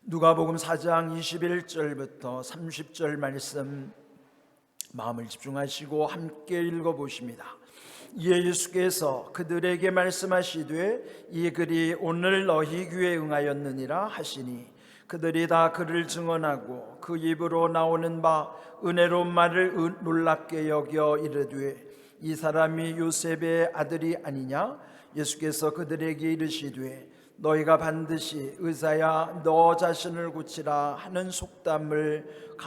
누가복음 4장 21절부터 30절 말씀 마음을 집중하시고 함께 읽어보십니다. 이에 예수께서 그들에게 말씀하시되 이 글이 오늘 너희 귀에 응하였느니라 하시니 그들이 다 그를 증언하고 그 입으로 나오는 바 은혜로운 말을 놀랍게 여겨 이르되 이 사람이 요셉의 아들이 아니냐? 예수께서 그들에게 이르시되 너희가 반드시 의사야 너 자신을 고치라 하는 속담을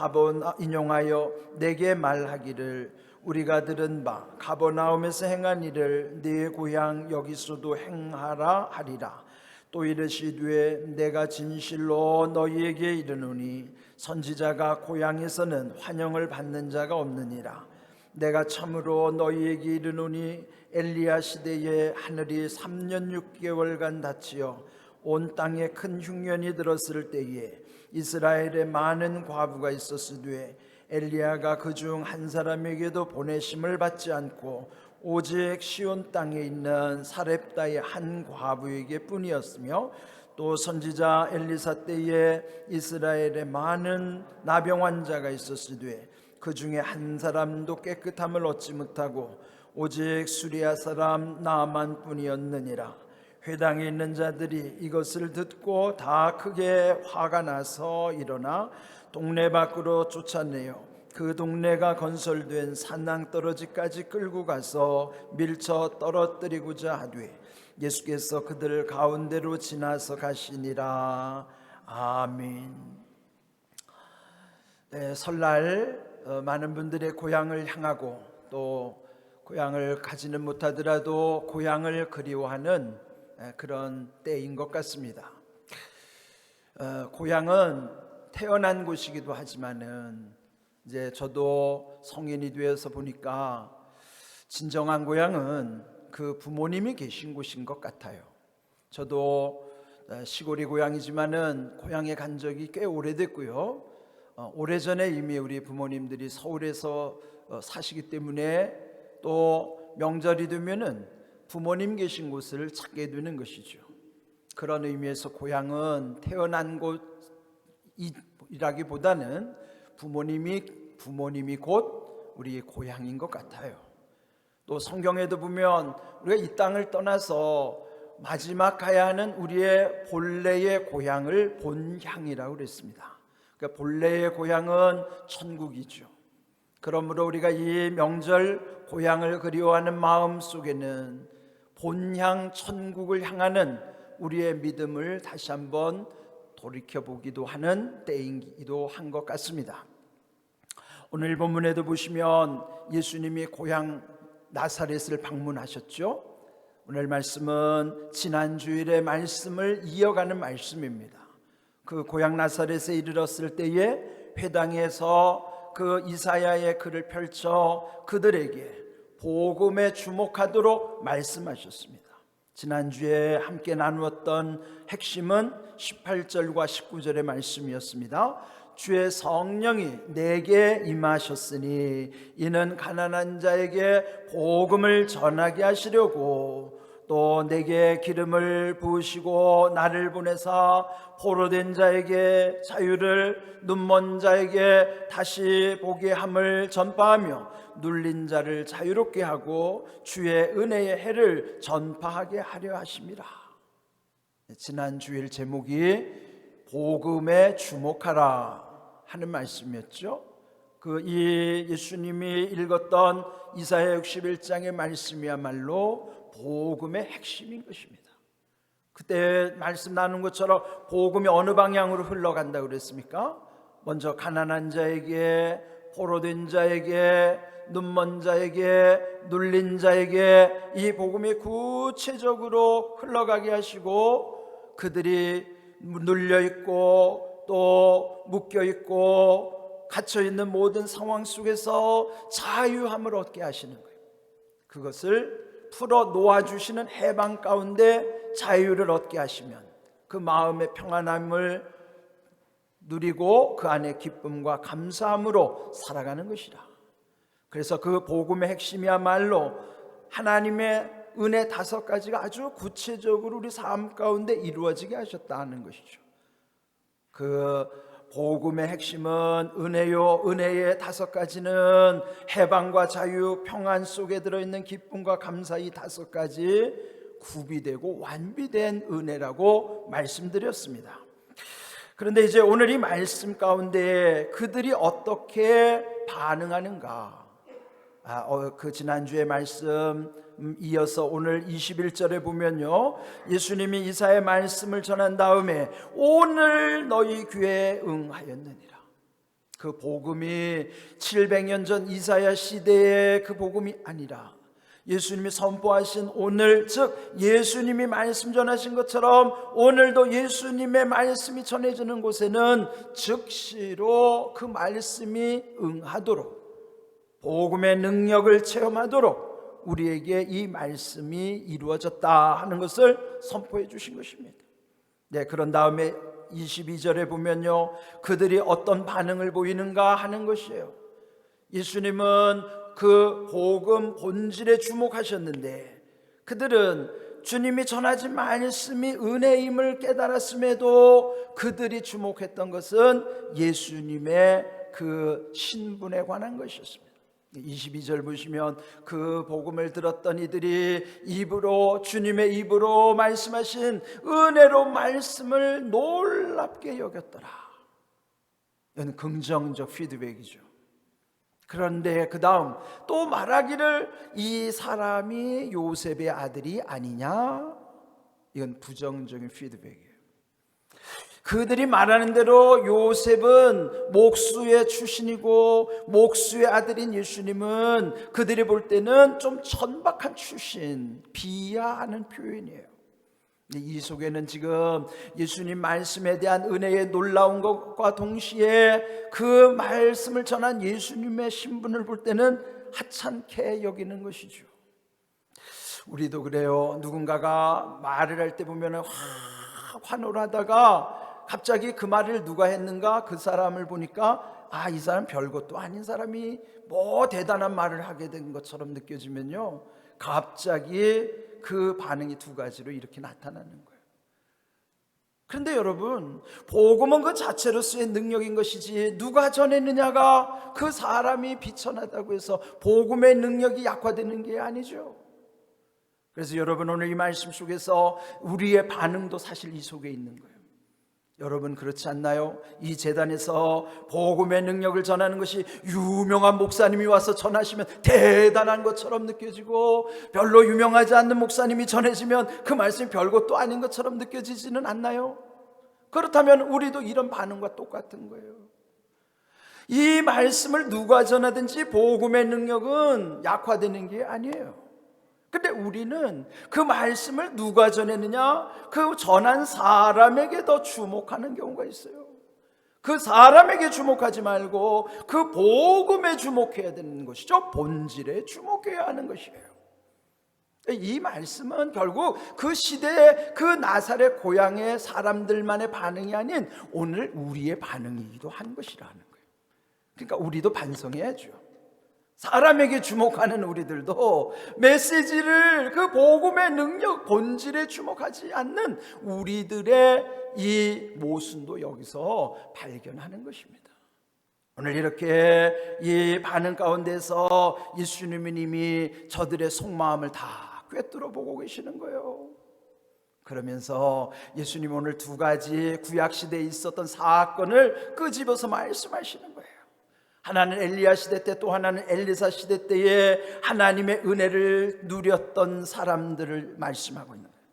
인용하여 내게 말하기를 우리가 들은 바 가버나움에서 행한 일을 네 고향 여기서도 행하라 하리라. 또 이르시되 내가 진실로 너희에게 이르노니 선지자가 고향에서는 환영을 받는 자가 없느니라. 내가 참으로 너희에게 이르노니 엘리야 시대에 하늘이 3년 6개월간 닫히어 온 땅에 큰 흉년이 들었을 때에 이스라엘에 많은 과부가 있었으되 엘리야가 그중 한 사람에게도 보내심을 받지 않고 오직 시온 땅에 있는 사렙다의 한 과부에게 뿐이었으며 또 선지자 엘리사 때에 이스라엘에 많은 나병 환자가 있었으되 그 중에 한 사람도 깨끗함을 얻지 못하고 오직 수리아 사람 나아만 뿐이었느니라. 회당에 있는 자들이 이것을 듣고 다 크게 화가 나서 일어나 동네 밖으로 쫓아내어 그 동네가 건설된 산낭떠러지까지 끌고 가서 밀쳐 떨어뜨리고자 하되 예수께서 그들 가운데로 지나서 가시니라. 아멘. 네, 설날 많은 분들의 고향을 향하고 또 고향을 가지는 못하더라도 고향을 그리워하는 그런 때인 것 같습니다. 고향은 태어난 곳이기도 하지만은 이제 저도 성인이 되어서 보니까 진정한 고향은 그 부모님이 계신 곳인 것 같아요. 저도 시골이 고향이지만은 고향에 간 적이 꽤 오래됐고요. 오래전에 이미 우리 부모님들이 서울에서 사시기 때문에 또 명절이 되면은 부모님 계신 곳을 찾게 되는 것이죠. 그런 의미에서 고향은 태어난 곳이라기보다는 부모님이 곧 우리 고향인 것 같아요. 또 성경에도 보면 우리가 이 땅을 떠나서 마지막 가야 하는 우리의 본래의 고향을 본향이라고 그랬습니다. 그러니까 본래의 고향은 천국이죠. 그러므로 우리가 이 명절 고향을 그리워하는 마음 속에는 본향 천국을 향하는 우리의 믿음을 다시 한번 돌이켜보기도 하는 때이기도 한 것 같습니다. 오늘 본문에도 보시면 예수님이 고향 나사렛을 방문하셨죠. 오늘 말씀은 지난 주일의 말씀을 이어가는 말씀입니다. 그 고향 나사렛에 이르렀을 때에 회당에서 그 이사야의 글을 펼쳐 그들에게 복음에 주목하도록 말씀하셨습니다. 지난주에 함께 나누었던 핵심은 18절과 19절의 말씀이었습니다. 주의 성령이 내게 임하셨으니 이는 가난한 자에게 복음을 전하게 하시려고 또 내게 기름을 부으시고 나를 보내사 포로된 자에게 자유를 눈먼 자에게 다시 보게 함을 전파하며 눌린 자를 자유롭게 하고 주의 은혜의 해를 전파하게 하려 하심이라. 지난 주일 제목이 복음에 주목하라 하는 말씀이었죠. 이 예수님이 읽었던 이사야 61장의 말씀이야말로 복음의 핵심인 것입니다. 그때 말씀 나눈 것처럼 복음이 어느 방향으로 흘러간다고 그랬습니까? 먼저 가난한 자에게, 포로된 자에게, 눈먼 자에게, 눌린 자에게 이 복음이 구체적으로 흘러가게 하시고 그들이 눌려있고 또 묶여있고 갇혀있는 모든 상황 속에서 자유함을 얻게 하시는 거예요. 그것을 풀어 놓아주시는 해방 가운데 자유를 얻게 하시면 그 마음의 평안함을 누리고 그 안에 기쁨과 감사함으로 살아가는 것이라. 그래서 그 복음의 핵심이야말로 하나님의 은혜 5가지가 아주 구체적으로 우리 삶 가운데 이루어지게 하셨다는 것이죠. 그 복음의 핵심은 은혜요, 은혜의 5가지는 해방과 자유, 평안 속에 들어있는 기쁨과 감사, 이 5가지 구비되고 완비된 은혜라고 말씀드렸습니다. 그런데 이제 오늘 이 말씀 가운데 그들이 어떻게 반응하는가, 그 지난주의 말씀 이어서 오늘 21절에 보면요, 예수님이 이사의 말씀을 전한 다음에 오늘 너희 귀에 응하였느니라. 그 복음이 700년 전 이사야 시대의 그 복음이 아니라 예수님이 선포하신 오늘, 즉 예수님이 말씀 전하신 것처럼 오늘도 예수님의 말씀이 전해지는 곳에는 즉시로 그 말씀이 응하도록, 복음의 능력을 체험하도록 우리에게 이 말씀이 이루어졌다 하는 것을 선포해 주신 것입니다. 네, 그런 다음에 22절에 보면요, 그들이 어떤 반응을 보이는가 하는 것이에요. 예수님은 그 복음 본질에 주목하셨는데 그들은 주님이 전하신 말씀이 은혜임을 깨달았음에도 그들이 주목했던 것은 예수님의 그 신분에 관한 것이었습니다. 22절 보시면 그 복음을 들었던 이들이 주님의 입으로 말씀하신 은혜로 말씀을 놀랍게 여겼더라. 이건 긍정적 피드백이죠. 그런데 그 다음 또 말하기를 이 사람이 요셉의 아들이 아니냐? 이건 부정적인 피드백이에요. 그들이 말하는 대로 요셉은 목수의 출신이고 목수의 아들인 예수님은 그들이 볼 때는 좀 천박한 출신, 비하하는 표현이에요. 이 속에는 지금 예수님 말씀에 대한 은혜의 놀라운 것과 동시에 그 말씀을 전한 예수님의 신분을 볼 때는 하찮게 여기는 것이죠. 우리도 그래요. 누군가가 말을 할 때 보면 환호하다가 갑자기 그 말을 누가 했는가, 그 사람을 보니까 이 사람 별것도 아닌 사람이 뭐 대단한 말을 하게 된 것처럼 느껴지면요, 갑자기 그 반응이 2가지로 이렇게 나타나는 거예요. 그런데 여러분, 복음은 그 자체로서의 능력인 것이지 누가 전했느냐가 그 사람이 비천하다고 해서 복음의 능력이 약화되는 게 아니죠. 그래서 여러분, 오늘 이 말씀 속에서 우리의 반응도 사실 이 속에 있는 거예요. 여러분, 그렇지 않나요? 이 제단에서 복음의 능력을 전하는 것이 유명한 목사님이 와서 전하시면 대단한 것처럼 느껴지고, 별로 유명하지 않는 목사님이 전해지면 그 말씀이 별것도 아닌 것처럼 느껴지지는 않나요? 그렇다면 우리도 이런 반응과 똑같은 거예요. 이 말씀을 누가 전하든지 복음의 능력은 약화되는 게 아니에요. 근데 우리는 그 말씀을 누가 전했느냐, 그 전한 사람에게 더 주목하는 경우가 있어요. 그 사람에게 주목하지 말고 그 복음에 주목해야 되는 것이죠. 본질에 주목해야 하는 것이에요. 이 말씀은 결국 그 시대의 그 나사렛 고향의 사람들만의 반응이 아닌 오늘 우리의 반응이기도 한 것이라는 거예요. 그러니까 우리도 반성해야죠. 사람에게 주목하는 우리들도 메시지를, 그 복음의 능력 본질에 주목하지 않는 우리들의 이 모순도 여기서 발견하는 것입니다. 오늘 이렇게 이 반응 가운데서 예수님이 저들의 속마음을 다 꿰뚫어 보고 계시는 거예요. 그러면서 예수님 오늘 2가지 구약시대에 있었던 사건을 끄집어서 말씀하시는 거예요. 하나는 엘리야 시대 때, 또 하나는 엘리사 시대 때에 하나님의 은혜를 누렸던 사람들을 말씀하고 있는 거예요.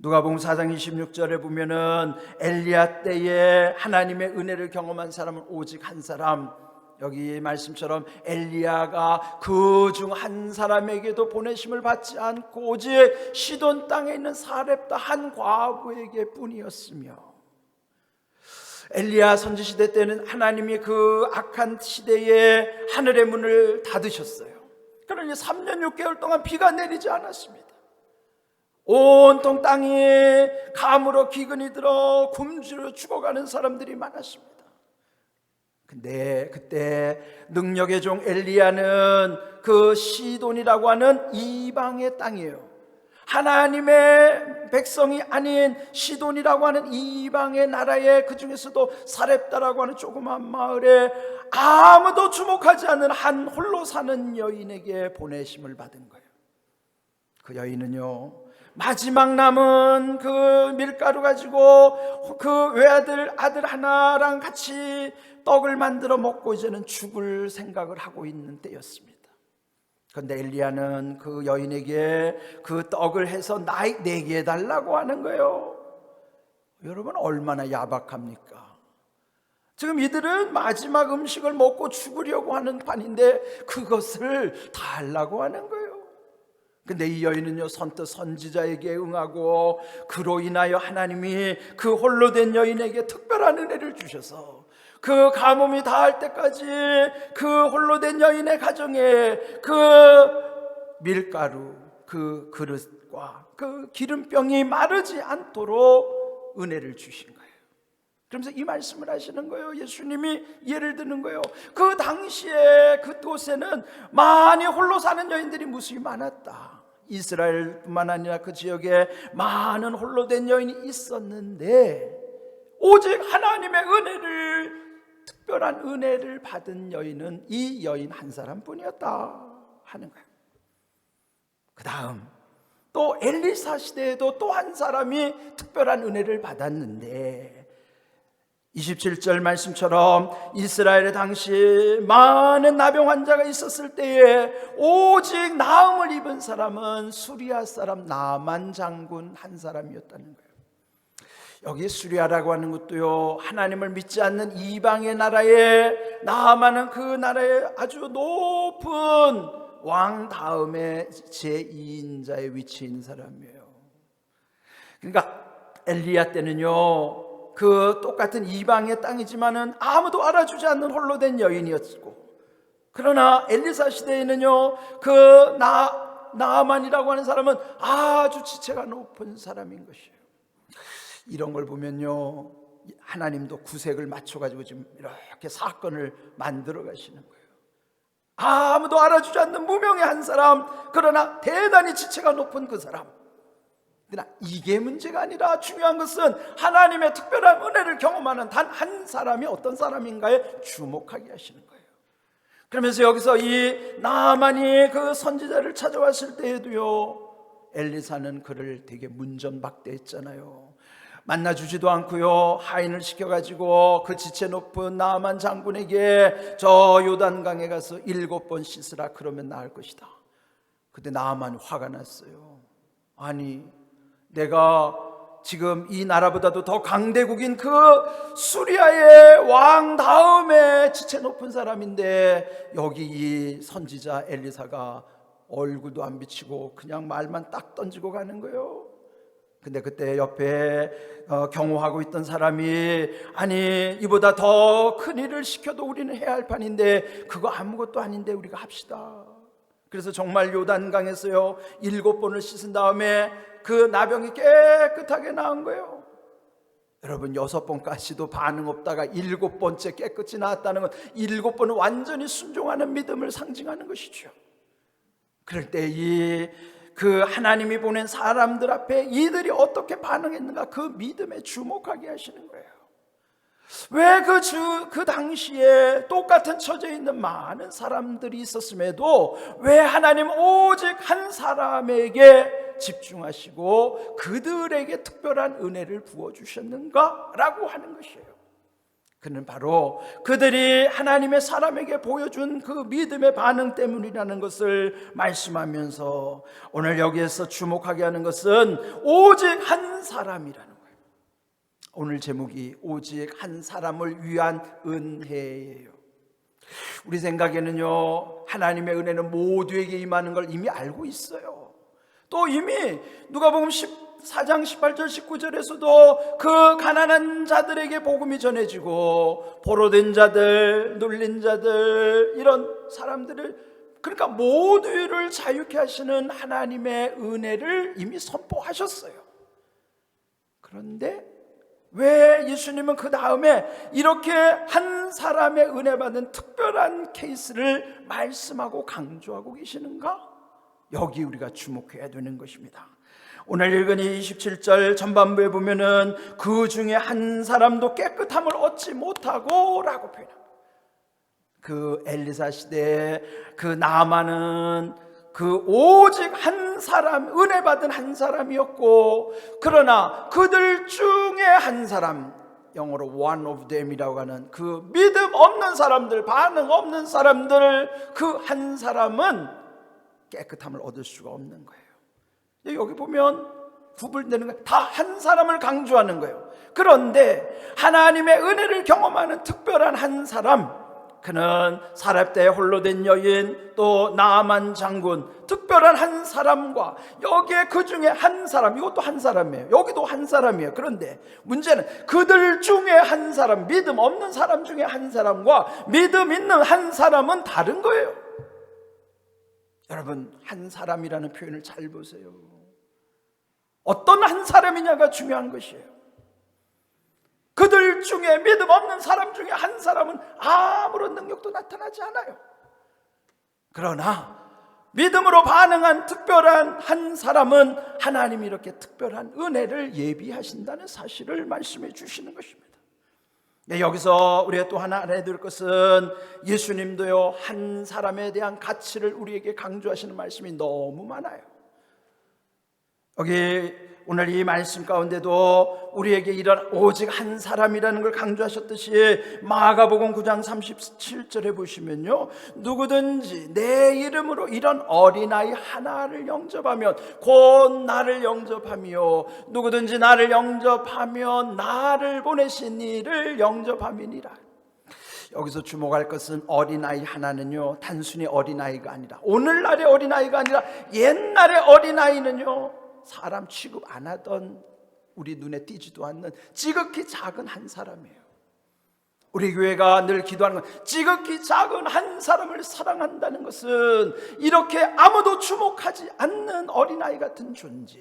누가복음 4장 26절에 보면은 엘리야 때에 하나님의 은혜를 경험한 사람은 오직 한 사람, 여기 말씀처럼 엘리야가 그 중 한 사람에게도 보내심을 받지 않고 오직 시돈 땅에 있는 사렙다 한 과부에게 뿐이었으며, 엘리야 선지시대 때는 하나님이 그 악한 시대에 하늘의 문을 닫으셨어요. 그러니 3년 6개월 동안 비가 내리지 않았습니다. 온통 땅이 감으로 기근이 들어 굶주려 죽어가는 사람들이 많았습니다. 근데 그때 능력의 종 엘리야는 그 시돈이라고 하는 이방의 땅이에요. 하나님의 백성이 아닌 시돈이라고 하는 이방의 나라에, 그 중에서도 사렙다라고 하는 조그만 마을에 아무도 주목하지 않는 한 홀로 사는 여인에게 보내심을 받은 거예요. 그 여인은요, 마지막 남은 그 밀가루 가지고 그 외아들 아들 하나랑 같이 떡을 만들어 먹고 이제는 죽을 생각을 하고 있는 때였습니다. 그런데 엘리야는 그 여인에게 그 떡을 해서 내게 해달라고 하는 거예요. 여러분, 얼마나 야박합니까? 지금 이들은 마지막 음식을 먹고 죽으려고 하는 판인데 그것을 달라고 하는 거예요. 근데 이 여인은요, 선뜻 선지자에게 응하고, 그로 인하여 하나님이 그 홀로 된 여인에게 특별한 은혜를 주셔서 그 가뭄이 닿을 때까지 그 홀로 된 여인의 가정에 그 밀가루, 그 그릇과 그 기름병이 마르지 않도록 은혜를 주신 거예요. 그러면서 이 말씀을 하시는 거예요. 예수님이 예를 드는 거예요. 그 당시에 그곳에는 많이 홀로 사는 여인들이 무수히 많았다. 이스라엘뿐만 아니라 그 지역에 많은 홀로 된 여인이 있었는데 오직 하나님의 은혜를, 특별한 은혜를 받은 여인은 이 여인 한 사람뿐이었다 하는 거예요. 그 다음 또 엘리사 시대에도 또 한 사람이 특별한 은혜를 받았는데, 27절 말씀처럼 이스라엘의 당시 많은 나병 환자가 있었을 때에 오직 나음을 입은 사람은 수리아 사람 나만 장군 한 사람이었다는 거예요. 여기 수리아라고 하는 것도요, 하나님을 믿지 않는 이방의 나라에, 나아만은 그 나라에 아주 높은 왕 다음에 제2인자의 위치에 있는 사람이에요. 그러니까 엘리야 때는요, 그 똑같은 이방의 땅이지만은 아무도 알아주지 않는 홀로 된 여인이었고, 그러나 엘리사 시대에는요, 그 나아만이라고 하는 사람은 아주 지체가 높은 사람인 것이에요. 이런 걸 보면요, 하나님도 구색을 맞춰가지고 지금 이렇게 사건을 만들어 가시는 거예요. 아무도 알아주지 않는 무명의 한 사람, 그러나 대단히 지체가 높은 그 사람. 그러나 이게 문제가 아니라 중요한 것은 하나님의 특별한 은혜를 경험하는 단 한 사람이 어떤 사람인가에 주목하게 하시는 거예요. 그러면서 여기서 이 나아만이 그 선지자를 찾아왔을 때에도요, 엘리사는 그를 되게 문전박대했잖아요. 만나주지도 않고요, 하인을 시켜가지고 그 지체 높은 나아만 장군에게 저 요단강에 가서 7번 씻으라, 그러면 나을 것이다. 그때 나아만이 화가 났어요. 아니, 내가 지금 이 나라보다도 더 강대국인 그 수리아의 왕 다음에 지체 높은 사람인데 여기 이 선지자 엘리사가 얼굴도 안 비치고 그냥 말만 딱 던지고 가는 거예요. 근데 그때 옆에 경호하고 있던 사람이, 아니, 이보다 더 큰 일을 시켜도 우리는 해야 할 판인데 그거 아무것도 아닌데 우리가 합시다. 그래서 정말 요단강에서요 7번을 씻은 다음에 그 나병이 깨끗하게 나은 거예요. 여러분, 6번까지도 반응 없다가 7번째 깨끗이 나았다는 건 7번은 완전히 순종하는 믿음을 상징하는 것이죠. 그럴 때 그 하나님이 보낸 사람들 앞에 이들이 어떻게 반응했는가, 그 믿음에 주목하게 하시는 거예요. 왜 그 당시에 똑같은 처지에 있는 많은 사람들이 있었음에도 왜 하나님 오직 한 사람에게 집중하시고 그들에게 특별한 은혜를 부어주셨는가? 라고 하는 것이에요. 그는 바로 그들이 하나님의 사람에게 보여준 그 믿음의 반응 때문이라는 것을 말씀하면서 오늘 여기에서 주목하게 하는 것은 오직 한 사람이라는 거예요. 오늘 제목이 오직 한 사람을 위한 은혜예요. 우리 생각에는요, 하나님의 은혜는 모두에게 임하는 걸 이미 알고 있어요. 또 이미 누가복음 14장 18절 19절에서도 그 가난한 자들에게 복음이 전해지고 포로된 자들, 눌린 자들, 이런 사람들을, 그러니까 모두를 자유케 하시는 하나님의 은혜를 이미 선포하셨어요. 그런데 왜 예수님은 그 다음에 이렇게 한 사람의 은혜 받은 특별한 케이스를 말씀하고 강조하고 계시는가? 여기 우리가 주목해야 되는 것입니다. 오늘 읽은 이 27절 전반부에 보면은 그 중에 한 사람도 깨끗함을 얻지 못하고 라고 표현합니다. 그 엘리사 시대에 그 나아만은 그 오직 한 사람, 은혜 받은 한 사람이었고, 그러나 그들 중에 한 사람, 영어로 one of them이라고 하는 그 믿음 없는 사람들, 반응 없는 사람들, 그 한 사람은 깨끗함을 얻을 수가 없는 거예요. 여기 보면 구분되는 거예요. 다 한 사람을 강조하는 거예요. 그런데 하나님의 은혜를 경험하는 특별한 한 사람, 그는 사렙대에 홀로 된 여인, 또 나아만 장군, 특별한 한 사람과 여기에 그 중에 한 사람, 이것도 한 사람이에요. 여기도 한 사람이에요. 그런데 문제는 그들 중에 한 사람, 믿음 없는 사람 중에 한 사람과 믿음 있는 한 사람은 다른 거예요. 여러분, 한 사람이라는 표현을 잘 보세요. 어떤 한 사람이냐가 중요한 것이에요. 그들 중에 믿음 없는 사람 중에 한 사람은 아무런 능력도 나타나지 않아요. 그러나 믿음으로 반응한 특별한 한 사람은 하나님이 이렇게 특별한 은혜를 예비하신다는 사실을 말씀해 주시는 것입니다. 여기서 우리가 또 하나 알아야 될 것은 예수님도요, 한 사람에 대한 가치를 우리에게 강조하시는 말씀이 너무 많아요. 여기 오늘 이 말씀 가운데도 우리에게 이런 오직 한 사람이라는 걸 강조하셨듯이 마가복음 9장 37절에 보시면요, 누구든지 내 이름으로 이런 어린아이 하나를 영접하면 곧 나를 영접하며 누구든지 나를 영접하면 나를 보내신 이를 영접함이니라. 여기서 주목할 것은 어린아이 하나는요, 단순히 어린아이가 아니라, 오늘날의 어린아이가 아니라 옛날의 어린아이는요, 사람 취급 안 하던, 우리 눈에 띄지도 않는 지극히 작은 한 사람이에요. 우리 교회가 늘 기도하는 건 지극히 작은 한 사람을 사랑한다는 것은 이렇게 아무도 주목하지 않는 어린아이 같은 존재.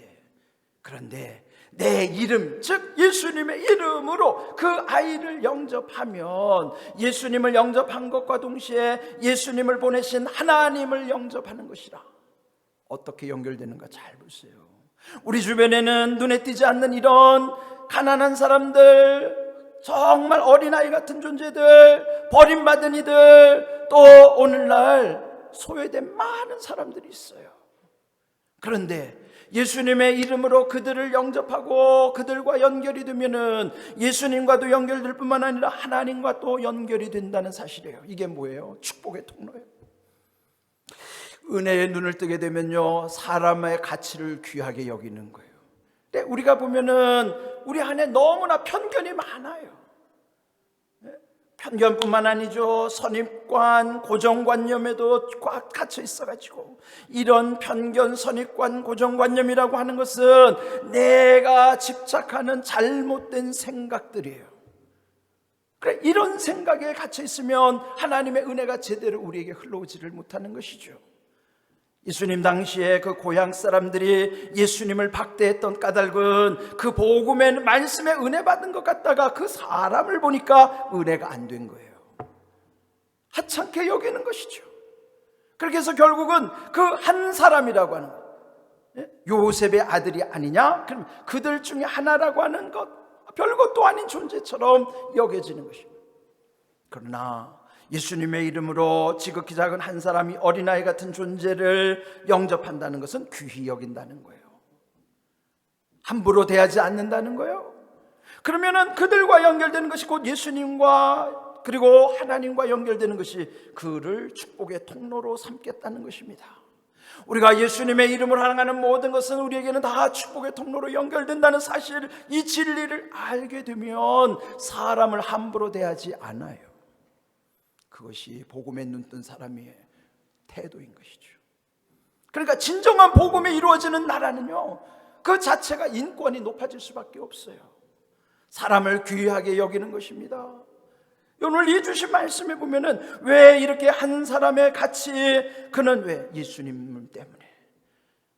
그런데 내 이름, 즉 예수님의 이름으로 그 아이를 영접하면 예수님을 영접한 것과 동시에 예수님을 보내신 하나님을 영접하는 것이라. 어떻게 연결되는가 잘 보세요. 우리 주변에는 눈에 띄지 않는 이런 가난한 사람들, 정말 어린아이 같은 존재들, 버림받은 이들, 또 오늘날 소외된 많은 사람들이 있어요. 그런데 예수님의 이름으로 그들을 영접하고 그들과 연결이 되면은 예수님과도 연결될 뿐만 아니라 하나님과 또 연결이 된다는 사실이에요. 이게 뭐예요? 축복의 통로예요. 은혜의 눈을 뜨게 되면요, 사람의 가치를 귀하게 여기는 거예요. 근데 우리가 보면은 우리 안에 너무나 편견이 많아요. 편견뿐만 아니죠, 선입관, 고정관념에도 꽉 갇혀 있어가지고, 이런 편견, 선입관, 고정관념이라고 하는 것은 내가 집착하는 잘못된 생각들이에요. 그래, 이런 생각에 갇혀 있으면 하나님의 은혜가 제대로 우리에게 흘러오지를 못하는 것이죠. 예수님 당시에 그 고향 사람들이 예수님을 박대했던 까닭은 그 복음의 말씀에 은혜 받은 것 같다가 그 사람을 보니까 은혜가 안 된 거예요. 하찮게 여기는 것이죠. 그렇게 해서 결국은 그 한 사람이라고 하는 것, 요셉의 아들이 아니냐? 그럼 그들 중에 하나라고 하는 것, 별것도 아닌 존재처럼 여겨지는 것입니다. 그러나 예수님의 이름으로 지극히 작은 한 사람이 어린아이 같은 존재를 영접한다는 것은 귀히 여긴다는 거예요. 함부로 대하지 않는다는 거예요. 그러면은 그들과 연결되는 것이 곧 예수님과 그리고 하나님과 연결되는 것이 그를 축복의 통로로 삼겠다는 것입니다. 우리가 예수님의 이름으로 하는 모든 것은 우리에게는 다 축복의 통로로 연결된다는 사실, 이 진리를 알게 되면 사람을 함부로 대하지 않아요. 그것이 복음에 눈뜬 사람의 태도인 것이죠. 그러니까 진정한 복음이 이루어지는 나라는요, 그 자체가 인권이 높아질 수밖에 없어요. 사람을 귀하게 여기는 것입니다. 오늘 이 주신 말씀에 보면은 왜 이렇게 한 사람의 가치, 그는 왜 예수님 때문에,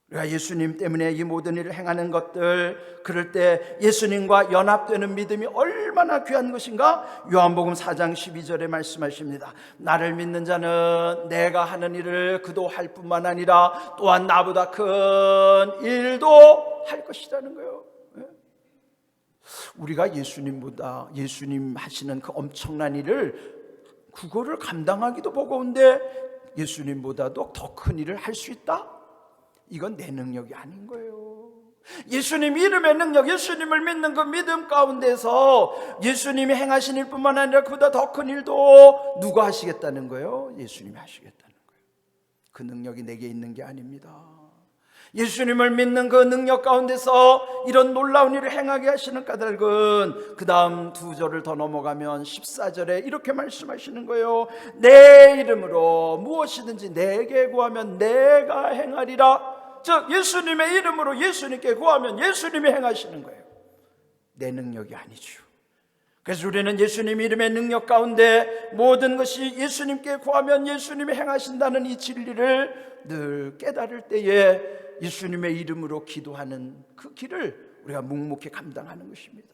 우리가 예수님 때문에 이 모든 일을 행하는 것들, 그럴 때 예수님과 연합되는 믿음이 얼마나 귀한 것인가? 요한복음 4장 12절에 말씀하십니다. 나를 믿는 자는 내가 하는 일을 그도 할 뿐만 아니라 또한 나보다 큰 일도 할 것이라는 거예요. 우리가 예수님 하시는 그 엄청난 일을 그거를 감당하기도 버거운데 예수님보다도 더 큰 일을 할 수 있다? 이건 내 능력이 아닌 거예요. 예수님 이름의 능력, 예수님을 믿는 그 믿음 가운데서 예수님이 행하신 일뿐만 아니라 그보다 더 큰 일도 누가 하시겠다는 거예요? 예수님이 하시겠다는 거예요. 그 능력이 내게 있는 게 아닙니다. 예수님을 믿는 그 능력 가운데서 이런 놀라운 일을 행하게 하시는 까닭은 그 다음 2절을 더 넘어가면 14절에 이렇게 말씀하시는 거예요. 내 이름으로 무엇이든지 내게 구하면 내가 행하리라. 즉 예수님의 이름으로 예수님께 구하면 예수님이 행하시는 거예요. 내 능력이 아니죠. 그래서 우리는 예수님 이름의 능력 가운데 모든 것이 예수님께 구하면 예수님이 행하신다는 이 진리를 늘 깨달을 때에 예수님의 이름으로 기도하는 그 길을 우리가 묵묵히 감당하는 것입니다.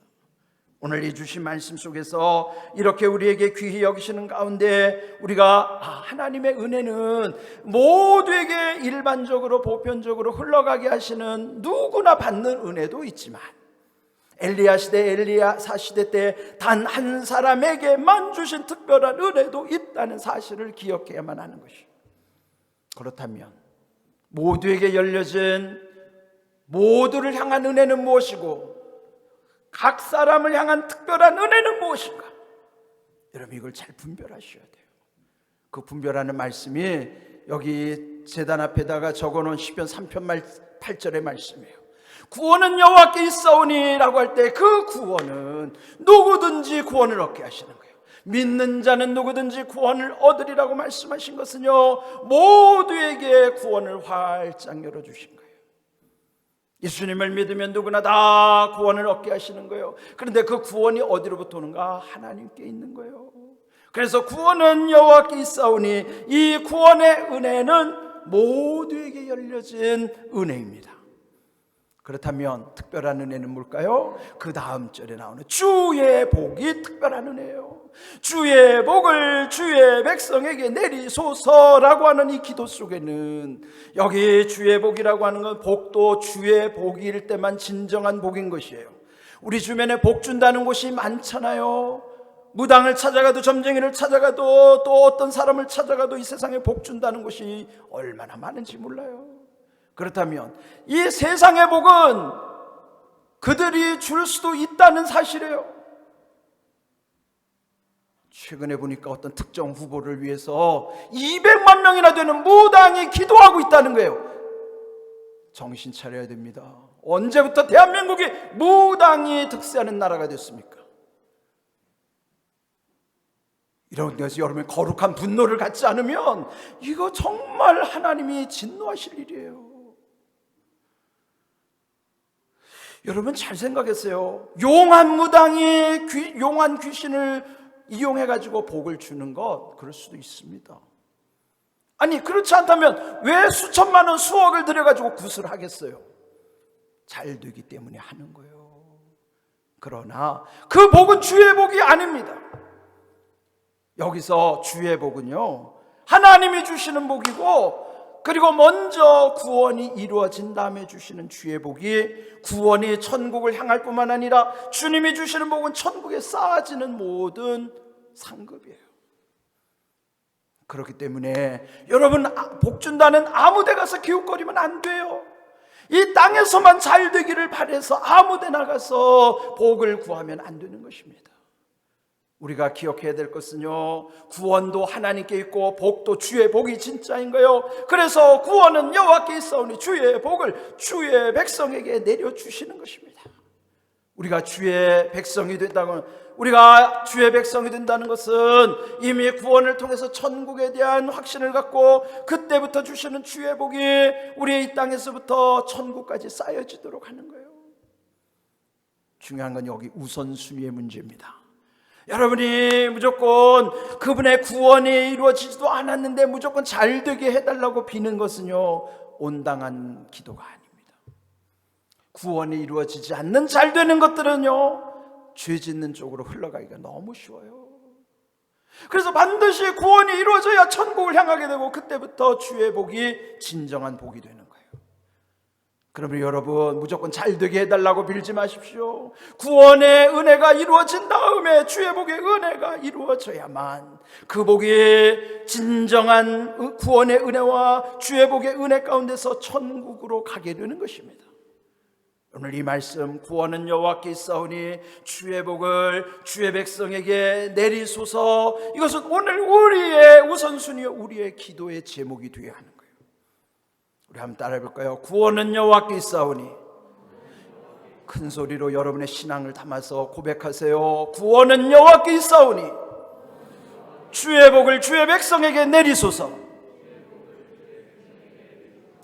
오늘 이 주신 말씀 속에서 이렇게 우리에게 귀히 여기시는 가운데 우리가 하나님의 은혜는 모두에게 일반적으로 보편적으로 흘러가게 하시는 누구나 받는 은혜도 있지만 엘리야 시대, 엘리야사 시대 때 단 한 사람에게만 주신 특별한 은혜도 있다는 사실을 기억해야만 하는 것이에요. 그렇다면 모두에게 열려진 모두를 향한 은혜는 무엇이고 각 사람을 향한 특별한 은혜는 무엇인가? 여러분 이걸 잘 분별하셔야 돼요. 그 분별하는 말씀이 여기 제단 앞에다가 적어놓은 시편 3편 8절의 말씀이에요. 구원은 여호와께 있사오니 라고 할 때 그 구원은 누구든지 구원을 얻게 하시는 거예요. 믿는 자는 누구든지 구원을 얻으리라고 말씀하신 것은요 모두에게 구원을 활짝 열어주신 거예요. 예수님을 믿으면 누구나 다 구원을 얻게 하시는 거예요. 그런데 그 구원이 어디로부터 오는가? 하나님께 있는 거예요. 그래서 구원은 여호와께 있사오니 이 구원의 은혜는 모두에게 열려진 은혜입니다. 그렇다면 특별한 은혜는 뭘까요? 그 다음 절에 나오는 주의 복이 특별한 은혜예요. 주의 복을 주의 백성에게 내리소서라고 하는 이 기도 속에는 여기 주의 복이라고 하는 건 복도 주의 복일 때만 진정한 복인 것이에요. 우리 주변에 복 준다는 곳이 많잖아요. 무당을 찾아가도 점쟁이를 찾아가도 또 어떤 사람을 찾아가도 이 세상에 복 준다는 곳이 얼마나 많은지 몰라요. 그렇다면 이 세상의 복은 그들이 줄 수도 있다는 사실이에요. 최근에 보니까 어떤 특정 후보를 위해서 200만 명이나 되는 무당이 기도하고 있다는 거예요. 정신 차려야 됩니다. 언제부터 대한민국이 무당이 득세하는 나라가 됐습니까? 이런 데서 여러분이 거룩한 분노를 갖지 않으면 이거 정말 하나님이 진노하실 일이에요. 여러분 잘 생각했어요. 용한 무당이 용한 귀신을 이용해가지고 복을 주는 것 그럴 수도 있습니다. 아니 그렇지 않다면 왜 수천만 원 수억을 들여가지고 굿을 하겠어요? 잘 되기 때문에 하는 거예요. 그러나 그 복은 주의 복이 아닙니다. 여기서 주의 복은요 하나님이 주시는 복이고, 그리고 먼저 구원이 이루어진 다음에 주시는 주의 복이 구원이 천국을 향할 뿐만 아니라 주님이 주시는 복은 천국에 쌓아지는 모든 상급이에요. 그렇기 때문에 여러분 복 준다는 아무 데 가서 기웃거리면 안 돼요. 이 땅에서만 잘 되기를 바라서 아무 데 나가서 복을 구하면 안 되는 것입니다. 우리가 기억해야 될 것은요 구원도 하나님께 있고 복도 주의 복이 진짜인 거예요. 그래서 구원은 여호와께 있사오니 주의 복을 주의 백성에게 내려주시는 것입니다. 우리가 주의 백성이 된다는 것은 이미 구원을 통해서 천국에 대한 확신을 갖고 그때부터 주시는 주의 복이 우리의 이 땅에서부터 천국까지 쌓여지도록 하는 거예요. 중요한 건 여기 우선순위의 문제입니다. 여러분이 무조건 그분의 구원이 이루어지지도 않았는데 무조건 잘 되게 해달라고 비는 것은요 온당한 기도가 아닙니다. 구원이 이루어지지 않는 잘 되는 것들은요 죄 짓는 쪽으로 흘러가기가 너무 쉬워요. 그래서 반드시 구원이 이루어져야 천국을 향하게 되고 그때부터 주의 복이 진정한 복이 되는 거예요. 그러면 여러분, 무조건 잘 되게 해달라고 빌지 마십시오. 구원의 은혜가 이루어진 다음에 주의 복의 은혜가 이루어져야만 그 복이 진정한 구원의 은혜와 주의 복의 은혜 가운데서 천국으로 가게 되는 것입니다. 오늘 이 말씀, 구원은 여호와께 있사오니 주의 복을 주의 백성에게 내리소서, 이것은 오늘 우리의 우선순위요, 우리의 기도의 제목이 되어야 하는 거예요. 우리 한번 따라해 볼까요? 구원은 여호와께 있사오니. 큰 소리로 여러분의 신앙을 담아서 고백하세요. 구원은 여호와께 있사오니 주의 복을 주의 백성에게 내리소서.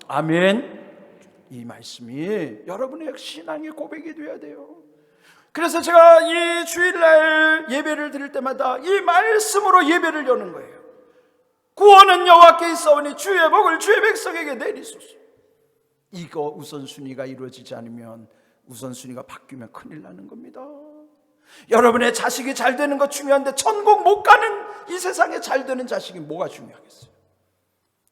아멘. 이 말씀이 여러분의 신앙의 고백이 되어야 돼요. 그래서 제가 이 주일날 예배를 드릴 때마다 이 말씀으로 예배를 여는 거예요. 구원은 여호와께 있사오니 주의 복을 주의 백성에게 내리소서. 이거 우선순위가 이루어지지 않으면, 우선순위가 바뀌면 큰일 나는 겁니다. 여러분의 자식이 잘 되는 거 중요한데 천국 못 가는 이 세상에 잘 되는 자식이 뭐가 중요하겠어요?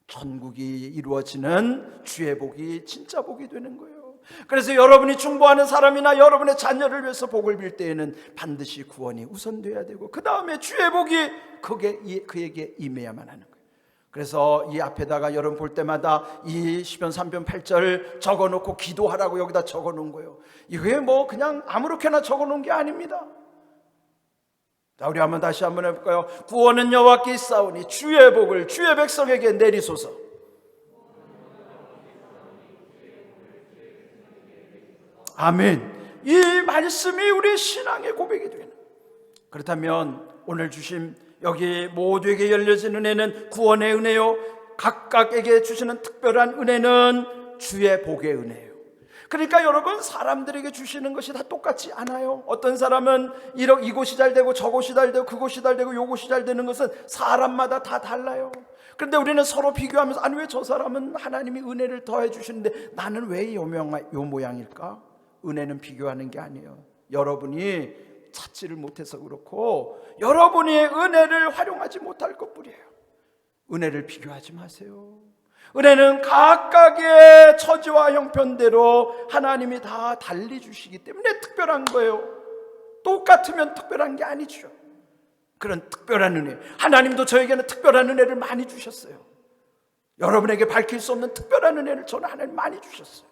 천국이 이루어지는 주의 복이 진짜 복이 되는 거예요. 그래서 여러분이 중보하는 사람이나 여러분의 자녀를 위해서 복을 빌 때에는 반드시 구원이 우선돼야 되고, 그 다음에 주의 복이 그에게 임해야만 하는 거예요. 그래서 이 앞에다가 여러분 볼 때마다 이 시편 3편 8절 적어놓고 기도하라고 여기다 적어놓은 거예요. 이게 뭐 그냥 아무렇게나 적어놓은 게 아닙니다. 자, 우리 한번 다시 한번 해볼까요? 구원은 여호와께 있사오니 주의 복을 주의 백성에게 내리소서. 아멘. 이 말씀이 우리 신앙의 고백이 되는. 그렇다면 오늘 주신 여기 모두에게 열려진 은혜는 구원의 은혜요, 각각에게 주시는 특별한 은혜는 주의 복의 은혜예요. 그러니까 여러분, 사람들에게 주시는 것이 다 똑같지 않아요. 어떤 사람은 이곳이 잘 되고 저곳이 잘 되고 그곳이 잘 되고 요곳이 잘 되는 것은 사람마다 다 달라요. 그런데 우리는 서로 비교하면서, 아니 왜 저 사람은 하나님이 은혜를 더해 주시는데 나는 왜 요 모양일까? 은혜는 비교하는 게 아니에요. 여러분이 찾지를 못해서 그렇고, 여러분이 은혜를 활용하지 못할 것뿐이에요. 은혜를 비교하지 마세요. 은혜는 각각의 처지와 형편대로 하나님이 다 달리 주시기 때문에 특별한 거예요. 똑같으면 특별한 게 아니죠. 그런 특별한 은혜, 하나님도 저에게는 특별한 은혜를 많이 주셨어요. 여러분에게 밝힐 수 없는 특별한 은혜를 저는 하나님 많이 주셨어요.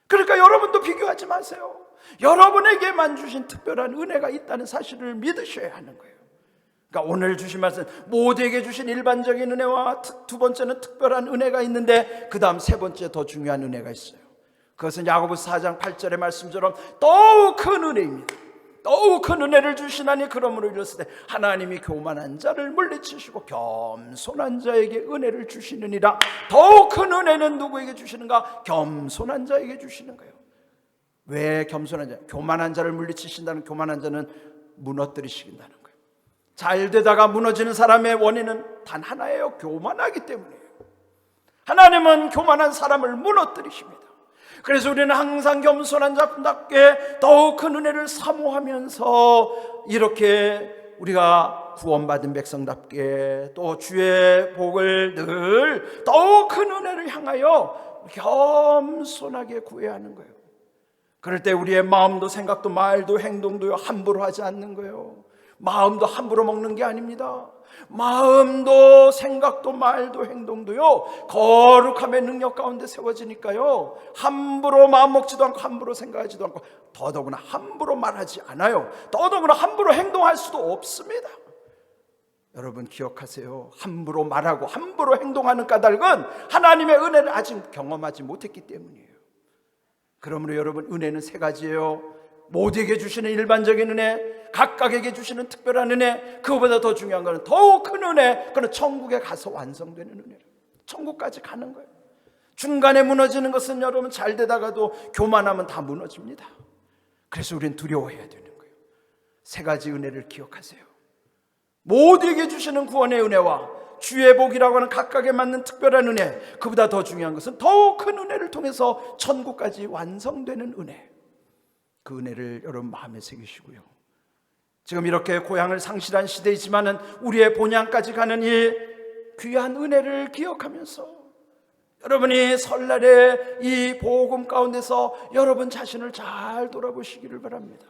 그러니까 여러분도 비교하지 마세요. 여러분에게만 주신 특별한 은혜가 있다는 사실을 믿으셔야 하는 거예요. 그러니까 오늘 주신 말씀, 모두에게 주신 일반적인 은혜와 두 번째는 특별한 은혜가 있는데, 그 다음 세 번째 더 중요한 은혜가 있어요. 그것은 야고보서 4장 8절의 말씀처럼 더욱 큰 은혜입니다. 더욱 큰 은혜를 주시나니 그러므로 이르시되 하나님이 교만한 자를 물리치시고 겸손한 자에게 은혜를 주시느니라. 더욱 큰 은혜는 누구에게 주시는가? 겸손한 자에게 주시는 거예요. 왜 겸손한 자? 교만한 자를 물리치신다는, 교만한 자는 무너뜨리신다는 거예요. 잘 되다가 무너지는 사람의 원인은 단 하나예요. 교만하기 때문이에요. 하나님은 교만한 사람을 무너뜨리십니다. 그래서 우리는 항상 겸손한 자답게 더욱 큰 은혜를 사모하면서 이렇게 우리가 구원받은 백성답게 또 주의 복을 늘 더욱 큰 은혜를 향하여 겸손하게 구해야 하는 거예요. 그럴 때 우리의 마음도 생각도 말도 행동도 함부로 하지 않는 거예요. 마음도 함부로 먹는 게 아닙니다. 마음도 생각도 말도 행동도요, 거룩함의 능력 가운데 세워지니까요, 함부로 마음 먹지도 않고 함부로 생각하지도 않고 더더구나 함부로 말하지 않아요. 더더구나 함부로 행동할 수도 없습니다. 여러분 기억하세요. 함부로 말하고 함부로 행동하는 까닭은 하나님의 은혜를 아직 경험하지 못했기 때문이에요. 그러므로 여러분, 은혜는 세 가지예요. 모두에게 주시는 일반적인 은혜, 각각에게 주시는 특별한 은혜, 그거보다 더 중요한 것은 더욱 큰 은혜, 그는 천국에 가서 완성되는 은혜예요. 천국까지 가는 거예요. 중간에 무너지는 것은 여러분 잘 되다가도 교만하면 다 무너집니다. 그래서 우리는 두려워해야 되는 거예요. 세 가지 은혜를 기억하세요. 모두에게 주시는 구원의 은혜와 주의 복이라고 하는 각각에 맞는 특별한 은혜, 그보다 더 중요한 것은 더욱 큰 은혜를 통해서 천국까지 완성되는 은혜. 그 은혜를 여러분 마음에 새기시고요. 지금 이렇게 고향을 상실한 시대이지만은 우리의 본향까지 가는 이 귀한 은혜를 기억하면서 여러분이 설날에 이 복음 가운데서 여러분 자신을 잘 돌아보시기를 바랍니다.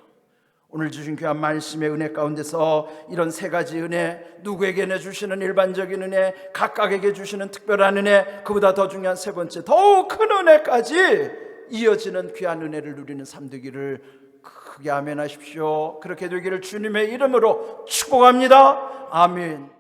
오늘 주신 귀한 말씀의 은혜 가운데서 이런 세 가지 은혜, 누구에게나 주시는 일반적인 은혜, 각각에게 주시는 특별한 은혜, 그보다 더 중요한 세 번째 더욱 큰 은혜까지 이어지는 귀한 은혜를 누리는 삶 되기를 크게 아멘하십시오. 그렇게 되기를 주님의 이름으로 축복합니다. 아멘.